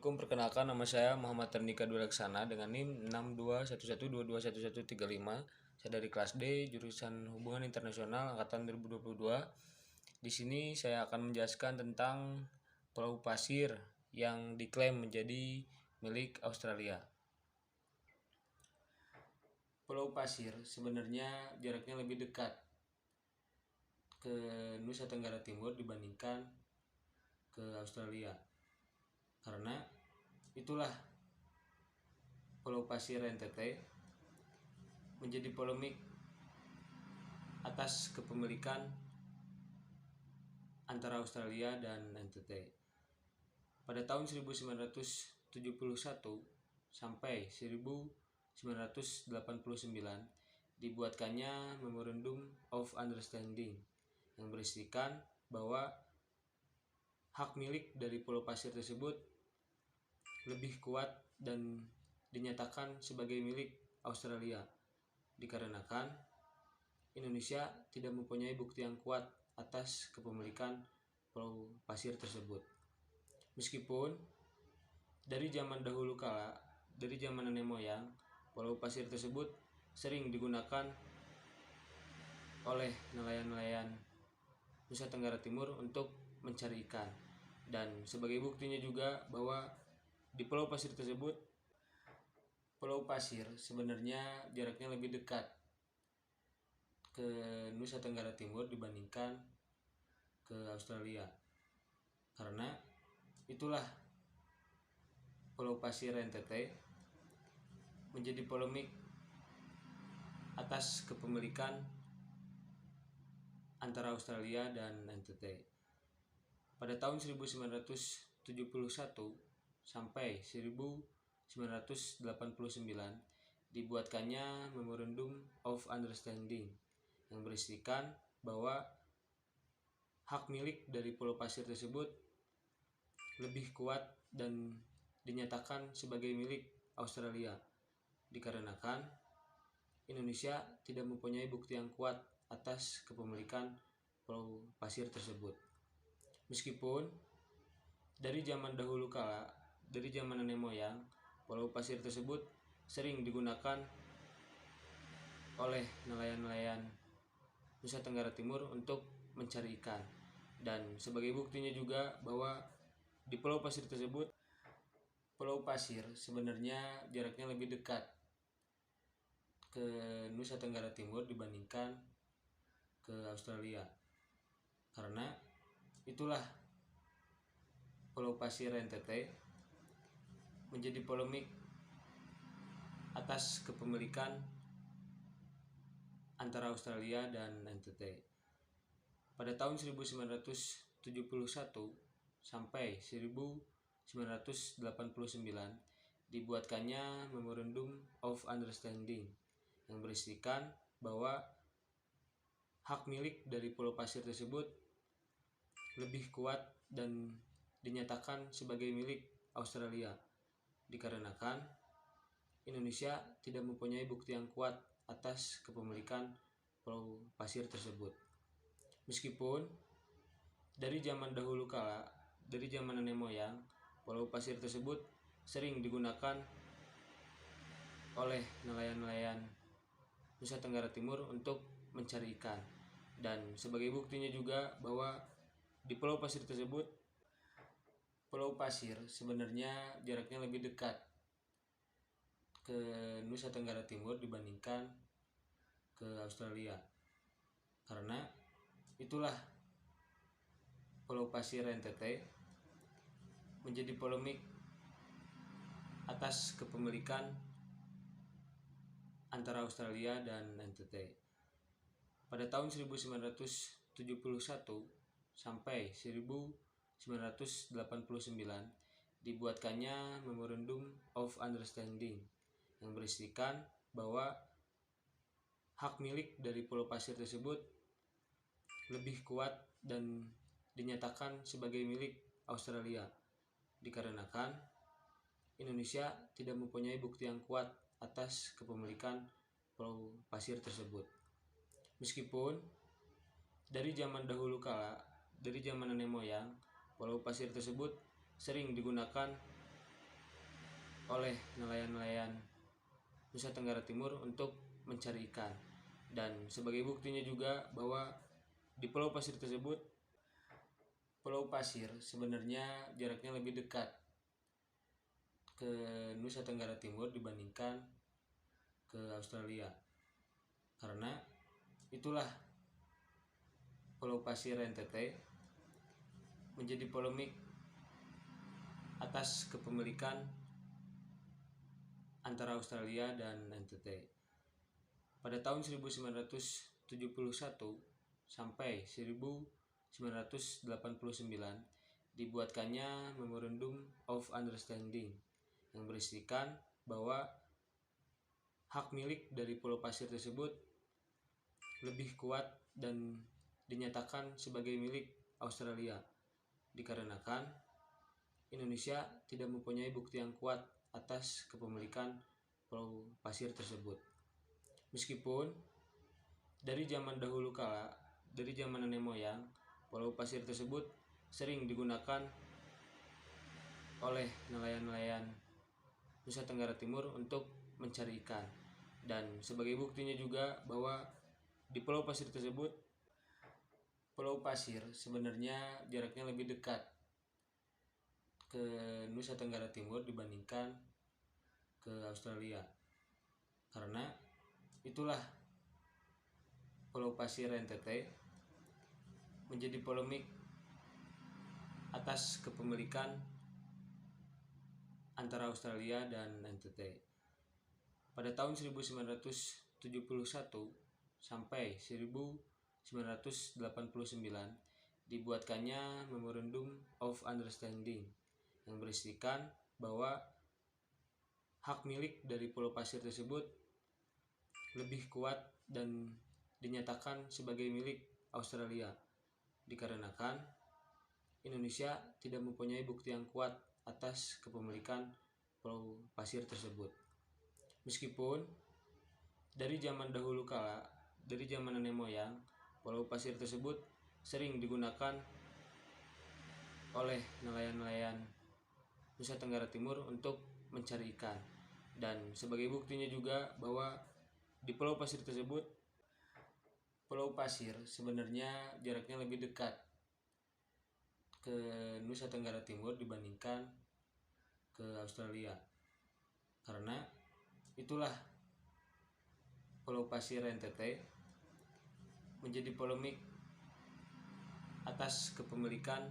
Assalamualaikum, perkenalkan nama saya Muhammad Ternika Dulaksana dengan NIM 6211221135. Saya dari kelas D, jurusan Hubungan Internasional angkatan 2022. Di sini saya akan menjelaskan tentang Pulau Pasir yang diklaim menjadi milik Australia. Pulau Pasir sebenarnya jaraknya lebih dekat ke Nusa Tenggara Timur dibandingkan ke Australia. Karena itulah Pulau Pasir NTT menjadi polemik atas kepemilikan antara Australia dan NTT. Pada tahun 1971 sampai 1989 dibuatkannya Memorandum of Understanding yang berisikan bahwa hak milik dari Pulau Pasir tersebut lebih kuat dan dinyatakan sebagai milik Australia, dikarenakan Indonesia tidak mempunyai bukti yang kuat atas kepemilikan Pulau Pasir tersebut. Meskipun dari zaman dahulu kala, dari zaman nenek moyang, Pulau Pasir tersebut sering digunakan oleh nelayan-nelayan Nusa Tenggara Timur untuk mencari ikan. Dan sebagai buktinya juga bahwa di Pulau Pasir tersebut, Pulau Pasir sebenarnya jaraknya lebih dekat ke Nusa Tenggara Timur dibandingkan ke Australia. Karena itulah Pulau Pasir NTT menjadi polemik atas kepemilikan antara Australia dan NTT. Pada tahun 1971 sampai 1989 dibuatkannya Memorandum of Understanding yang berisikan bahwa hak milik dari Pulau Pasir tersebut lebih kuat dan dinyatakan sebagai milik Australia, dikarenakan Indonesia tidak mempunyai bukti yang kuat atas kepemilikan Pulau Pasir tersebut. Meskipun dari zaman dahulu kala, dari zaman nenek moyang, Pulau Pasir tersebut sering digunakan oleh nelayan-nelayan Nusa Tenggara Timur untuk mencari ikan. Dan sebagai buktinya juga bahwa di Pulau Pasir tersebut, Pulau Pasir sebenarnya jaraknya lebih dekat ke Nusa Tenggara Timur dibandingkan ke Australia. Karena itulah Pulau Pasir NTT menjadi polemik atas kepemilikan antara Australia dan NTT. Pada tahun 1971 sampai 1989 dibuatkannya Memorandum of Understanding yang berisikan bahwa hak milik dari Pulau Pasir tersebut lebih kuat dan dinyatakan sebagai milik Australia, dikarenakan Indonesia tidak mempunyai bukti yang kuat atas kepemilikan Pulau Pasir tersebut. Meskipun dari zaman dahulu kala, dari zaman nenek moyang, Pulau Pasir tersebut sering digunakan oleh nelayan-nelayan Nusa Tenggara Timur untuk mencari ikan. Dan sebagai buktinya juga bahwa di Pulau Pasir tersebut, Pulau Pasir sebenarnya jaraknya lebih dekat ke Nusa Tenggara Timur dibandingkan ke Australia. Karena itulah Pulau Pasir NTT menjadi polemik atas kepemilikan antara Australia dan NTT. Pada tahun 1971 sampai 1989 dibuatkannya Memorandum of Understanding yang berisikan bahwa hak milik dari Pulau Pasir tersebut lebih kuat dan dinyatakan sebagai milik Australia, dikarenakan Indonesia tidak mempunyai bukti yang kuat atas kepemilikan Pulau Pasir tersebut. Meskipun dari zaman dahulu kala, dari zaman nenek moyang, Pulau Pasir tersebut sering digunakan oleh nelayan-nelayan Nusa Tenggara Timur untuk mencari ikan. Dan sebagai buktinya juga bahwa di pulau pasir tersebut, Pulau Pasir sebenarnya jaraknya lebih dekat ke Nusa Tenggara Timur dibandingkan ke Australia. Karena itulah Pulau Pasir NTT menjadi polemik atas kepemilikan antara Australia dan NTT. Pada tahun 1971 sampai 1989 dibuatkannya Memorandum of Understanding yang berisikan bahwa hak milik dari Pulau Pasir tersebut lebih kuat dan dinyatakan sebagai milik Australia dikarenakan Indonesia tidak mempunyai bukti yang kuat atas kepemilikan Pulau Pasir tersebut. Meskipun dari zaman dahulu kala, dari zaman nenek moyang, Pulau Pasir tersebut sering digunakan oleh nelayan-nelayan Nusa Tenggara Timur untuk mencari ikan. Dan sebagai buktinya juga bahwa di Pulau Pasir tersebut, Pulau Pasir sebenarnya jaraknya lebih dekat ke Nusa Tenggara Timur dibandingkan ke Australia. Karena itulah Pulau Pasir NTT menjadi polemik atas kepemilikan antara Australia dan NTT. Pada tahun 1971 sampai 1989 dibuatkannya Memorandum of Understanding yang berisikan bahwa hak milik dari Pulau Pasir tersebut lebih kuat dan dinyatakan sebagai milik Australia dikarenakan Indonesia tidak mempunyai bukti yang kuat atas kepemilikan Pulau Pasir tersebut. Meskipun dari zaman dahulu kala, dari zaman nenek moyang, Pulau Pasir tersebut sering digunakan oleh nelayan-nelayan Nusa Tenggara Timur untuk mencari ikan. Dan sebagai buktinya juga bahwa di Pulau Pasir tersebut, Pulau Pasir sebenarnya jaraknya lebih dekat ke Nusa Tenggara Timur dibandingkan ke Australia. Karena itulah Pulau Pasir NTT menjadi polemik atas kepemilikan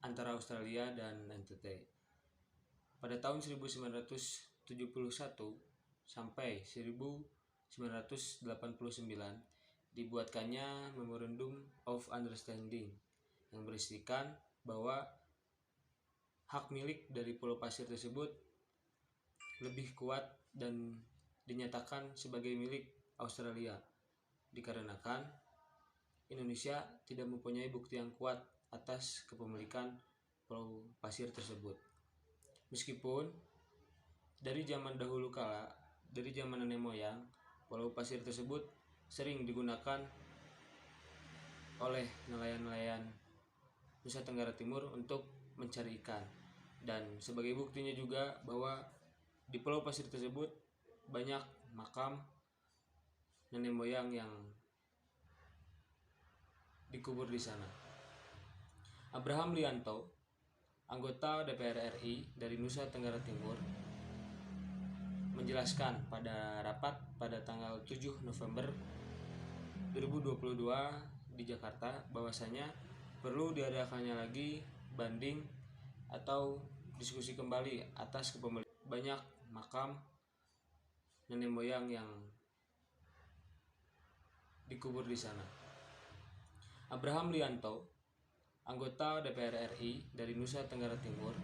antara Australia dan NTT. Pada tahun 1971 sampai 1989 dibuatkannya Memorandum of Understanding yang berisikan bahwa hak milik dari Pulau Pasir tersebut lebih kuat dan dinyatakan sebagai milik Australia dikarenakan Indonesia tidak mempunyai bukti yang kuat atas kepemilikan Pulau Pasir tersebut. Meskipun dari zaman dahulu kala, dari zaman nenek moyang, Pulau Pasir tersebut sering digunakan oleh nelayan-nelayan Nusa Tenggara Timur untuk mencari ikan. Dan sebagai buktinya juga bahwa di Pulau Pasir tersebut banyak makam nenek moyang yang dikubur di sana. Abraham Lianto, anggota DPR RI dari Nusa Tenggara Timur, menjelaskan pada rapat pada tanggal 7 November 2022 di Jakarta bahwasanya perlu diadakannya lagi banding atau diskusi kembali atas kepemilikan banyak makam nenek moyang yang dikubur di sana. Abraham Lianto, anggota DPR RI dari Nusa Tenggara Timur,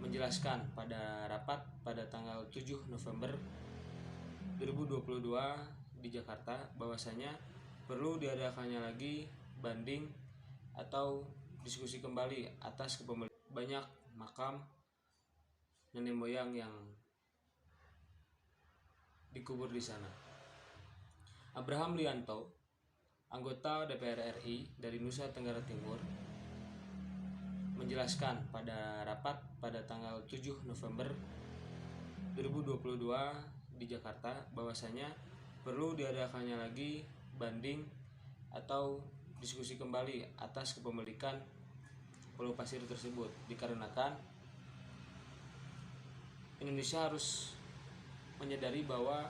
menjelaskan pada rapat pada tanggal 7 November 2022 di Jakarta bahwasanya perlu diadakannya lagi banding atau diskusi kembali atas kepemilikan banyak makam nenek moyang yang dikubur di sana. Abraham Lianto, anggota DPR RI dari Nusa Tenggara Timur, menjelaskan pada rapat pada tanggal 7 November 2022 di Jakarta bahwasanya perlu diadakannya lagi banding atau diskusi kembali atas kepemilikan Pulau Pasir tersebut, dikarenakan Indonesia harus menyadari bahwa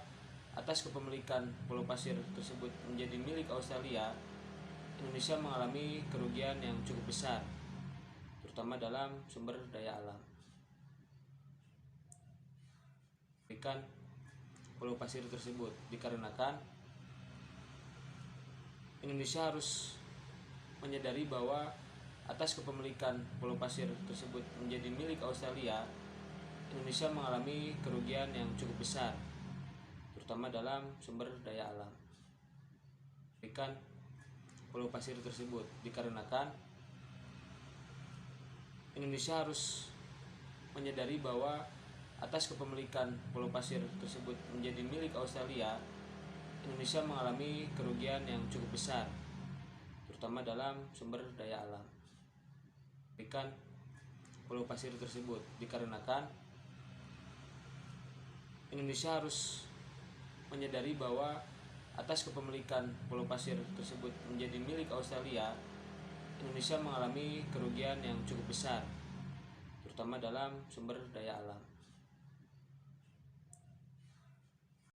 atas kepemilikan Pulau Pasir tersebut menjadi milik Australia, Indonesia mengalami kerugian yang cukup besar, terutama dalam sumber daya alam. Kepemilikan Pulau Pasir tersebut, dikarenakan Indonesia harus menyadari bahwa atas kepemilikan Pulau Pasir tersebut menjadi milik Australia, Indonesia mengalami kerugian yang cukup besar, terutama dalam sumber daya alam. Kepemilikan Pulau Pasir tersebut, dikarenakan Indonesia harus menyadari bahwa atas kepemilikan Pulau Pasir tersebut menjadi milik Australia, Indonesia mengalami kerugian yang cukup besar, terutama dalam sumber daya alam. Kepemilikan Pulau Pasir tersebut, dikarenakan Indonesia harus menyadari bahwa atas kepemilikan Pulau Pasir tersebut menjadi milik Australia, Indonesia mengalami kerugian yang cukup besar, terutama dalam sumber daya alam.